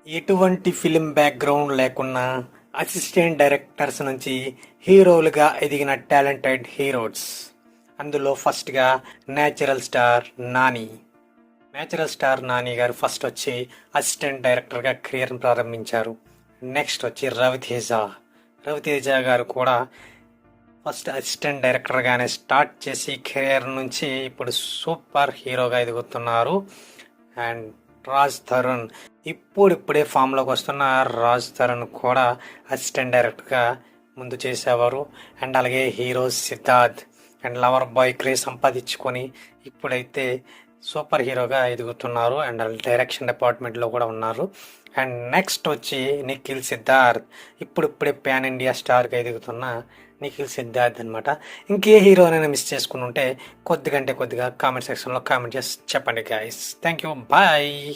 ఎటువంటి film background లేకున్నా assistant directors నుంచి హీరోలుగా ఎదిగిన టాలెంటెడ్ హీరోస్. అందులో ఫస్ట్గా natural star Nani. Natural star Nani గారు ఫస్ట్ వచ్చి అసిస్టెంట్ డైరెక్టర్గా కెరియర్ని ప్రారంభించారు. నెక్స్ట్ వచ్చి రవితేజ గారు కూడా ఫస్ట్ అసిస్టెంట్ డైరెక్టర్గానే స్టార్ట్ చేసి కెరియర్ నుంచి ఇప్పుడు సూపర్ హీరోగా ఎదుగుతున్నారు. అండ్ రాజ్ తరుణ్ ఇప్పుడిప్పుడే ఫామ్లోకి వస్తున్న రాజ్ తరుణ్ కూడా అసిస్టెంట్ డైరెక్టర్గా ముందు చేసేవారు. అండ్ అలాగే hero Siddharth and lover boy craze సంపాదించుకొని ఇప్పుడైతే సూపర్ హీరోగా ఎదుగుతున్నారు. అండ్ డైరెక్షన్ డిపార్ట్మెంట్లో కూడా ఉన్నారు. అండ్ నెక్స్ట్ వచ్చి నిఖిల్ సిద్ధార్థ్ ఇప్పుడిప్పుడే ప్యాన్ ఇండియా స్టార్గా ఎదుగుతున్న నిఖిల్ సిద్ధార్థ్ అనమాట. ఇంకే హీరోనైనా మిస్ చేసుకుని ఉంటే కొద్దిగా కామెంట్ సెక్షన్లో కామెంట్ చేసి చెప్పండి గాయస్. Thank you, bye.